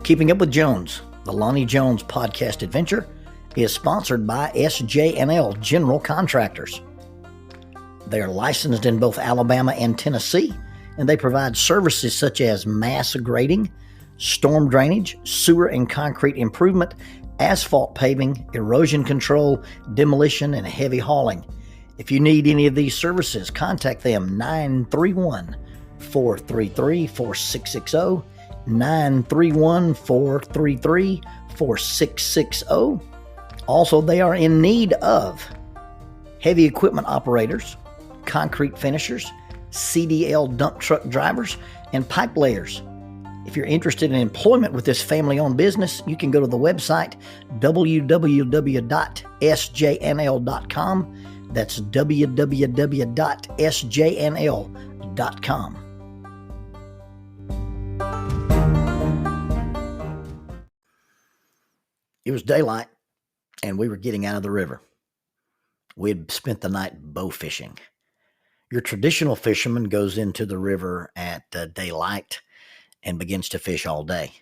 Keeping Up with Jones, the Lonnie Jones podcast adventure, is sponsored by SJ&L General Contractors. They are licensed in both Alabama and Tennessee, and they provide services such as mass grading, storm drainage, sewer and concrete improvement, asphalt paving, erosion control, demolition, and heavy hauling. If you need any of these services, contact them 931-433-4660, 931-433-4660. Also, they are in need of heavy equipment operators, concrete finishers, CDL dump truck drivers, and pipe layers. If you're interested in employment with this family-owned business, you can go to the website www.sjnl.com. That's www.sjnl.com. It was daylight, and we were getting out of the river. We had spent the night bow fishing. Your traditional fisherman goes into the river at daylight and begins to fish all day.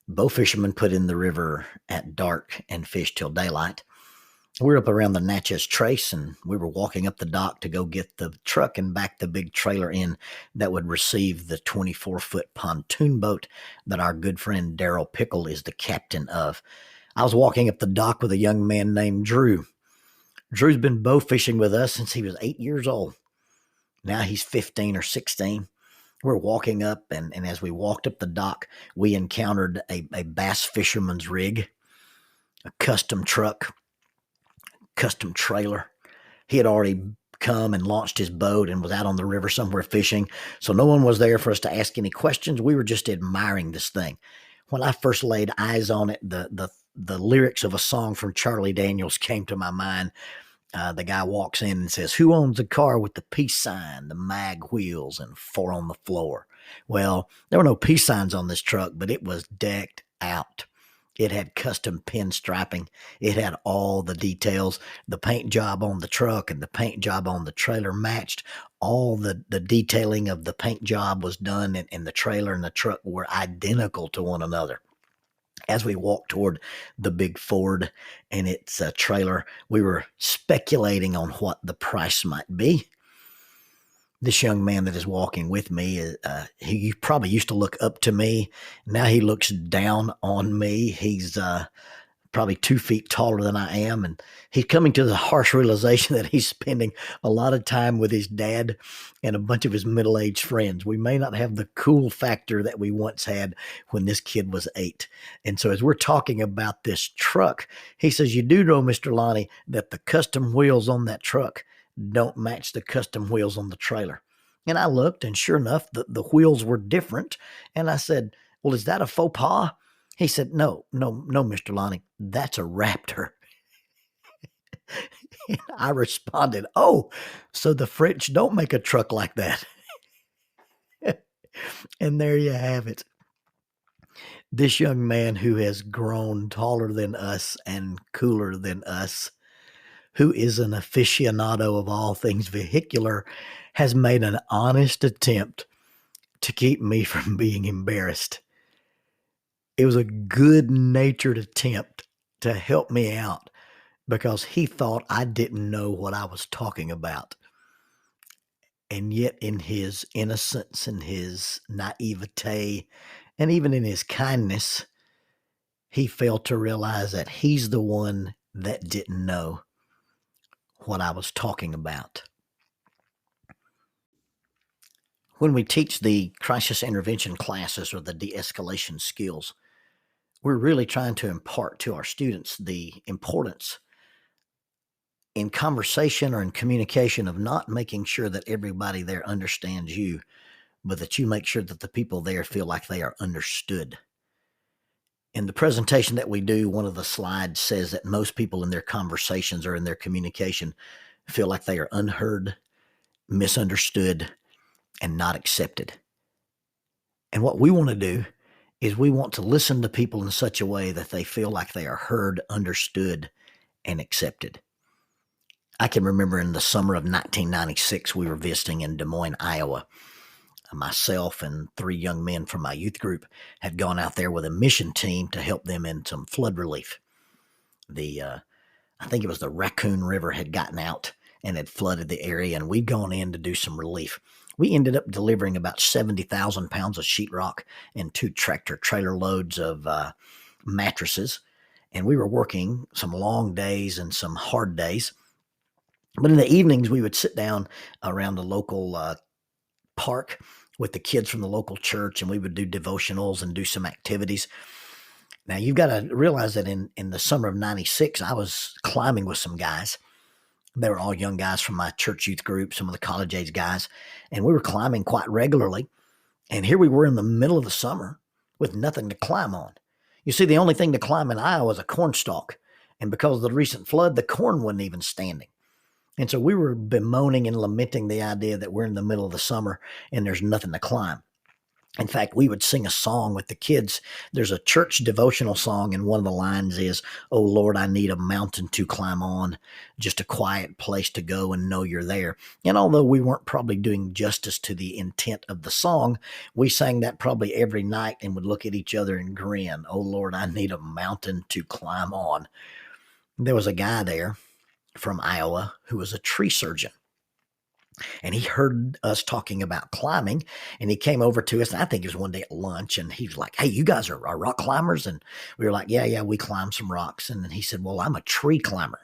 Bow fishermen put in the river at dark and fish till daylight. We were up around the Natchez Trace, and we were walking up the dock to go get the truck and back the big trailer in that would receive the 24-foot pontoon boat that our good friend Daryl Pickle is the captain of. I was walking up the dock with a young man named Drew. Drew's been bow fishing with us since he was 8 years old. Now he's 15 or 16. We're walking up, and as we walked up the dock, we encountered a bass fisherman's rig, a custom truck, custom trailer. He had already come and launched his boat and was out on the river somewhere fishing, so no one was there for us to ask any questions. We were just admiring this thing. When I first laid eyes on it, the lyrics of a song from Charlie Daniels came to my mind. The guy walks in and says, "Who owns the car with the peace sign, the mag wheels, and 4 on the floor?" Well, there were no peace signs on this truck, but it was decked out. It had custom pinstriping. It had all the details. The paint job on the truck and the paint job on the trailer matched. All the detailing of the paint job was done, and the trailer and the truck were identical to one another. As we walked toward the big Ford and its trailer, we were speculating on what the price might be. This young man that is walking with me, he probably used to look up to me. Now he looks down on me. He's probably 2 feet taller than I am, and he's coming to the harsh realization that he's spending a lot of time with his dad and a bunch of his middle-aged friends. We may not have the cool factor that we once had when this kid was 8. And so as we're talking about this truck, he says, "You do know, Mr. Lonnie, that the custom wheels on that truck don't match the custom wheels on the trailer." And I looked, and sure enough, the wheels were different. And I said, "Well, is that a faux pas?" He said, no, Mr. Lonnie, that's a Raptor." And I responded, "Oh, so the French don't make a truck like that." And there you have it. This young man who has grown taller than us and cooler than us, who is an aficionado of all things vehicular, has made an honest attempt to keep me from being embarrassed. It was a good-natured attempt to help me out because he thought I didn't know what I was talking about. And yet in his innocence and his naivete, and even in his kindness, he failed to realize that he's the one that didn't know what I was talking about. When we teach the crisis intervention classes or the de-escalation skills, we're really trying to impart to our students the importance in conversation or in communication of not making sure that everybody there understands you, but that you make sure that the people there feel like they are understood. In the presentation that we do, one of the slides says that most people in their conversations or in their communication feel like they are unheard, misunderstood, and not accepted. And what we want to do is we want to listen to people in such a way that they feel like they are heard, understood, and accepted. I can remember in the summer of 1996, we were visiting in Des Moines, Iowa. Myself and 3 young men from my youth group had gone out there with a mission team to help them in some flood relief. I think it was the Raccoon River had gotten out and had flooded the area, and we'd gone in to do some relief. We ended up delivering about 70,000 pounds of sheetrock and 2 tractor trailer loads of mattresses. And we were working some long days and some hard days. But in the evenings, we would sit down around the local park with the kids from the local church, and we would do devotionals and do some activities. Now, you've got to realize that in the summer of 96, I was climbing with some guys. They were all young guys from my church youth group, some of the college age guys, and we were climbing quite regularly. And here we were in the middle of the summer with nothing to climb on. You see, the only thing to climb in Iowa was a cornstalk. And because of the recent flood, the corn wasn't even standing. And so we were bemoaning and lamenting the idea that we're in the middle of the summer and there's nothing to climb. In fact, we would sing a song with the kids. There's a church devotional song, and one of the lines is, "Oh Lord, I need a mountain to climb on, just a quiet place to go and know you're there." And although we weren't probably doing justice to the intent of the song, we sang that probably every night and would look at each other and grin. "Oh Lord, I need a mountain to climb on." There was a guy there from Iowa who was a tree surgeon. And he heard us talking about climbing, and he came over to us. And I think it was one day at lunch, and he was like, "Hey, you guys are rock climbers?" And we were like, yeah, we climb some rocks. And then he said, "Well, I'm a tree climber."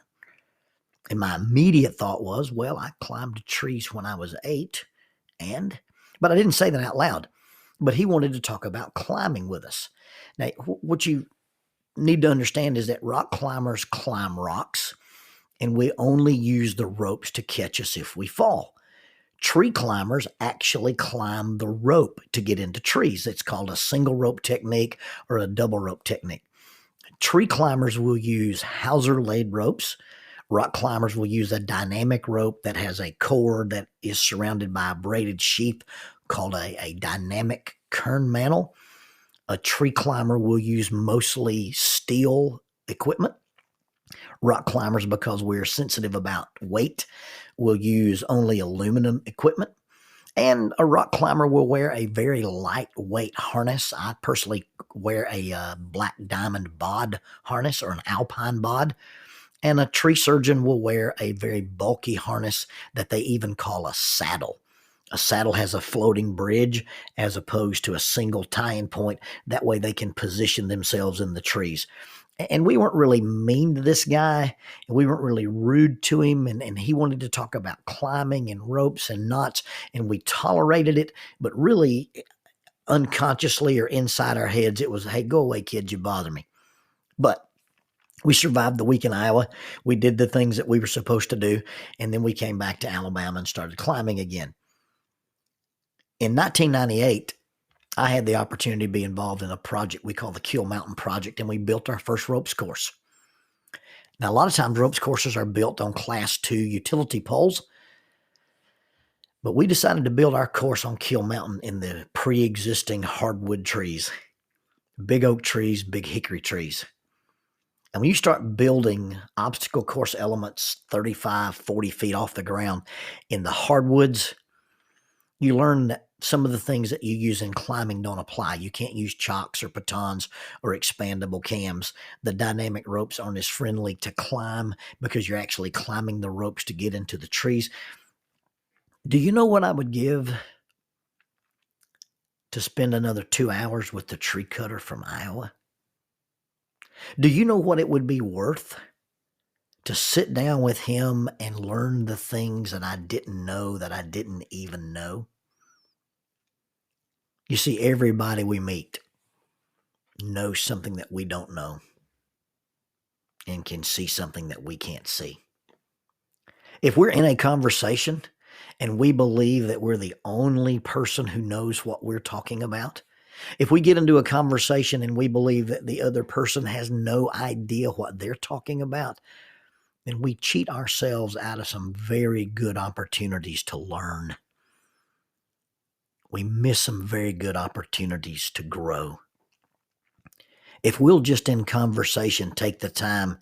And my immediate thought was, well, I climbed trees when I was 8. But I didn't say that out loud. But he wanted to talk about climbing with us. Now, what you need to understand is that rock climbers climb rocks, and we only use the ropes to catch us if we fall. Tree climbers actually climb the rope to get into trees. It's called a single rope technique or a double rope technique. Tree climbers will use hawser-laid ropes. Rock climbers will use a dynamic rope that has a cord that is surrounded by a braided sheath called a dynamic kern mantle. A tree climber will use mostly steel equipment. Rock climbers, because we're sensitive about weight, will use only aluminum equipment. And a rock climber will wear a very lightweight harness. I personally wear a black diamond bod harness or an alpine bod. And a tree surgeon will wear a very bulky harness that they even call a saddle. A saddle has a floating bridge as opposed to a single tie-in point. That way they can position themselves in the trees. And we weren't really mean to this guy, and we weren't really rude to him, and he wanted to talk about climbing and ropes and knots, and we tolerated it, but really unconsciously or inside our heads, it was, "Hey, go away, kids, you bother me." But we survived the week in Iowa. We did the things that we were supposed to do, and then we came back to Alabama and started climbing again. In 1998, I had the opportunity to be involved in a project we call the Kill Mountain Project, and we built our first ropes course. Now, a lot of times ropes courses are built on Class 2 utility poles, but we decided to build our course on Kill Mountain in the pre-existing hardwood trees, big oak trees, big hickory trees. And when you start building obstacle course elements 35, 40 feet off the ground in the hardwoods, you learn that some of the things that you use in climbing don't apply. You can't use chocks or batons or expandable cams. The dynamic ropes aren't as friendly to climb because you're actually climbing the ropes to get into the trees. Do you know what I would give to spend another 2 hours with the tree cutter from Iowa? Do you know what it would be worth to sit down with him and learn the things that I didn't know that I didn't even know? You see, everybody we meet knows something that we don't know and can see something that we can't see. If we're in a conversation and we believe that we're the only person who knows what we're talking about, if we get into a conversation and we believe that the other person has no idea what they're talking about, then we cheat ourselves out of some very good opportunities to learn. We miss some very good opportunities to grow. If we'll just in conversation take the time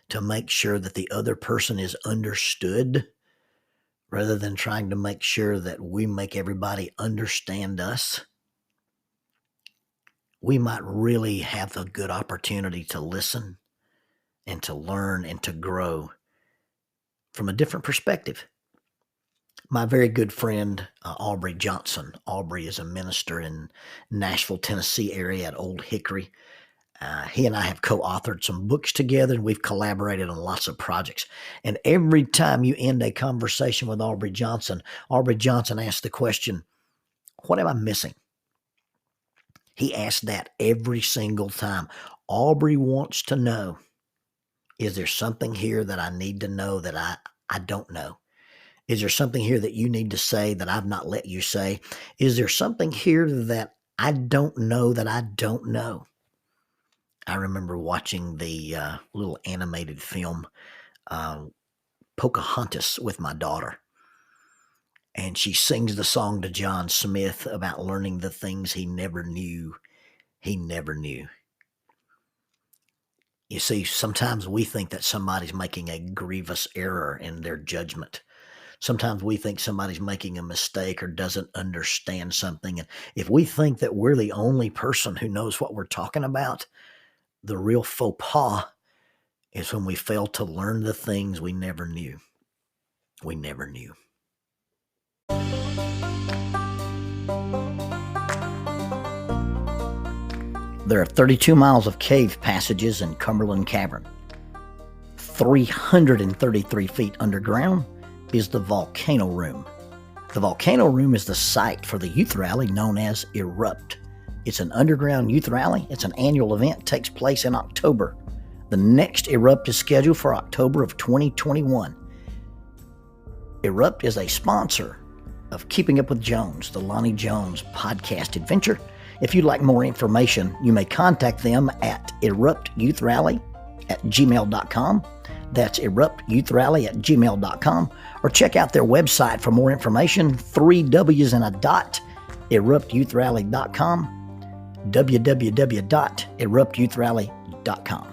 to make sure that the other person is understood rather than trying to make sure that we make everybody understand us, we might really have a good opportunity to listen and to learn and to grow from a different perspective. My very good friend, Aubrey Johnson. Aubrey is a minister in Nashville, Tennessee area at Old Hickory. He and I have co-authored some books together, and we've collaborated on lots of projects. And every time you end a conversation with Aubrey Johnson asks the question, what am I missing? He asks that every single time. Aubrey wants to know, is there something here that I need to know that I don't know? Is there something here that you need to say that I've not let you say? Is there something here that I don't know that I don't know? I remember watching the little animated film Pocahontas with my daughter. And she sings the song to John Smith about learning the things he never knew. He never knew. You see, sometimes we think that somebody's making a grievous error in their judgment. Sometimes we think somebody's making a mistake or doesn't understand something. And if we think that we're the only person who knows what we're talking about, the real faux pas is when we fail to learn the things we never knew. We never knew. There are 32 miles of cave passages in Cumberland Cavern. 333 feet underground is the Volcano Room. The Volcano Room is the site for the youth rally known as Erupt. It's an underground youth rally. It's an annual event. It takes place in October. The next Erupt is scheduled for October of 2021. Erupt is a sponsor of Keeping Up with Jones, the Lonnie Jones podcast adventure. If you'd like more information, you may contact them at eruptyouithrally@gmail.com. That's eruptyouithrally@gmail.com. Or check out their website for more information, 3 W's and a dot, eruptyouithrally.com, www.eruptyouithrally.com.